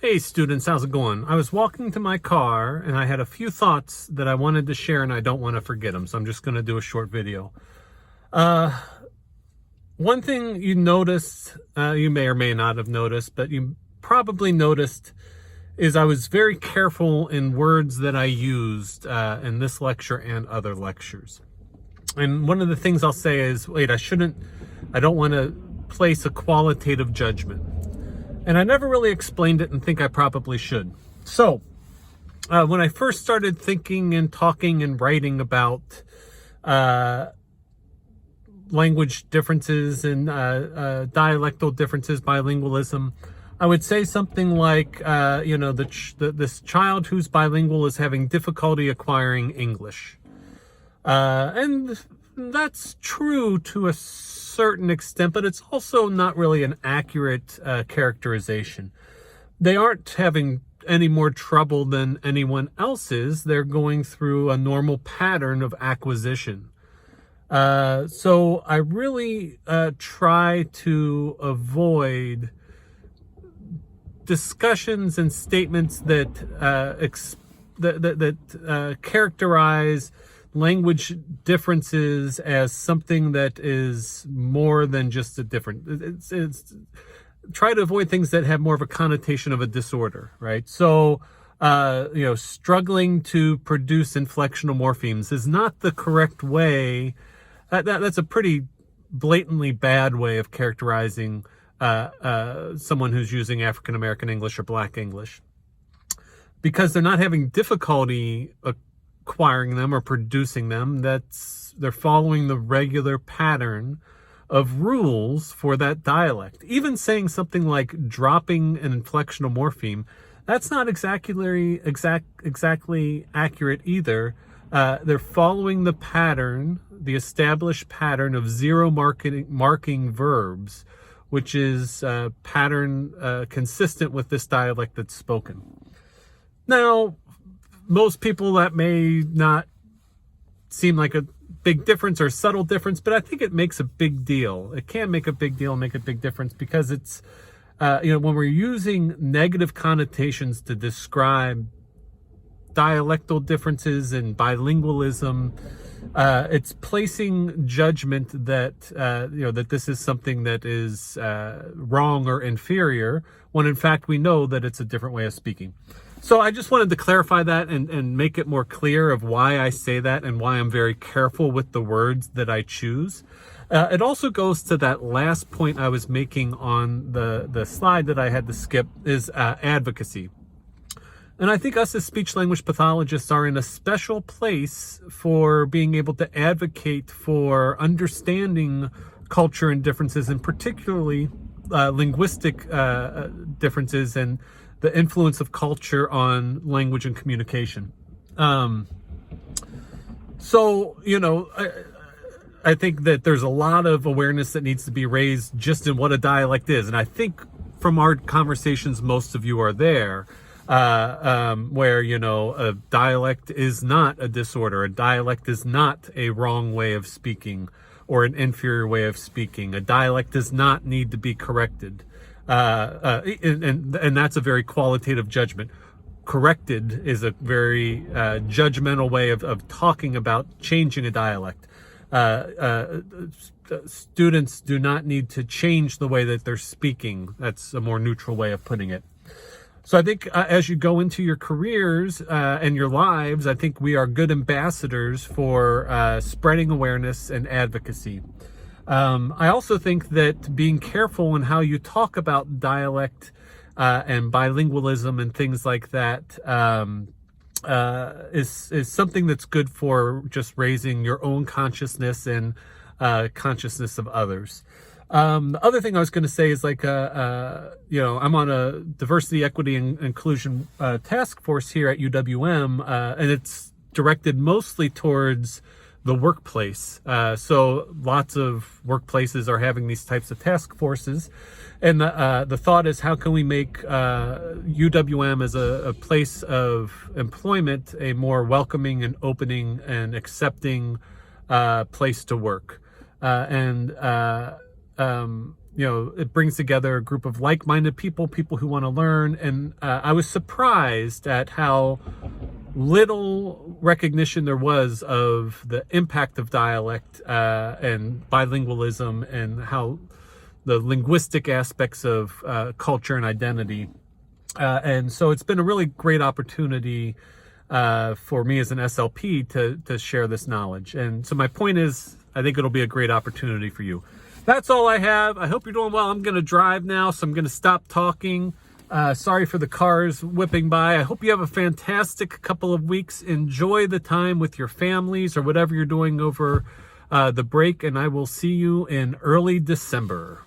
Hey students, how's it going? I was walking to my car and I had a few thoughts that I wanted to share and I don't want to forget them, so I'm just going to do a short video. One thing you noticed, you may or may not have noticed, but you probably noticed, is I was very careful in words that I used in this lecture and other lectures. And one of the things I'll say is, wait, I don't want to place a qualitative judgment. And I never really explained it and think I probably should. So, when I first started thinking and talking and writing about language differences and dialectal differences, bilingualism, I would say something like, this child who's bilingual is having difficulty acquiring English. And that's true to a certain extent, but it's also not really an accurate characterization. They aren't having any more trouble than anyone else is. They're going through a normal pattern of acquisition. So I really try to avoid discussions and statements that characterize language differences as something that is more than just a different. It's try to avoid things that have more of a connotation of a disorder, right? So, struggling to produce inflectional morphemes is not the correct way. That's a pretty blatantly bad way of characterizing someone who's using African American English or Black English, because they're not having difficulty acquiring them or producing them. They're following the regular pattern of rules for that dialect. Even saying something like dropping an inflectional morpheme, that's not exactly accurate either. They're following the pattern, the established pattern of zero marking verbs, which is a pattern consistent with this dialect that's spoken. Now, most people, that may not seem like a big difference or subtle difference, but I think it makes a big deal. It can make a big deal and make a big difference because it's, when we're using negative connotations to describe dialectal differences and bilingualism, it's placing judgment that, that this is something that is wrong or inferior, when in fact we know that it's a different way of speaking. So I just wanted to clarify that and make it more clear of why I say that and why I'm very careful with the words that I choose. It also goes to that last point I was making on the slide that I had to skip, is advocacy. And I think us as speech-language pathologists are in a special place for being able to advocate for understanding culture and differences, and particularly linguistic differences and the influence of culture on language and communication. I think that there's a lot of awareness that needs to be raised just in what a dialect is. And I think from our conversations, most of you are there, where, a dialect is not a disorder. A dialect is not a wrong way of speaking or an inferior way of speaking. A dialect does not need to be corrected. And that's a very qualitative judgment. Corrected is a very judgmental way of talking about changing a dialect. Students do not need to change the way that they're speaking. That's a more neutral way of putting it. So I think as you go into your careers and your lives, I think we are good ambassadors for spreading awareness and advocacy. I also think that being careful in how you talk about dialect and bilingualism and things like that is something that's good for just raising your own consciousness and consciousness of others. The other thing I was going to say is I'm on a diversity, equity, and inclusion task force here at UWM, and it's directed mostly towards the workplace. So lots of workplaces are having these types of task forces. And the thought is, how can we make UWM as a place of employment a more welcoming and opening and accepting place to work? it brings together a group of like-minded people who want to learn. And I was surprised at how little recognition there was of the impact of dialect and bilingualism, and how the linguistic aspects of culture and identity. And so it's been a really great opportunity for me as an SLP to share this knowledge. And so my point is, I think it'll be a great opportunity for you. That's all I have. I hope you're doing well. I'm going to drive now, so I'm going to stop talking. Sorry for the cars whipping by. I hope you have a fantastic couple of weeks. Enjoy the time with your families or whatever you're doing over the break, and I will see you in early December.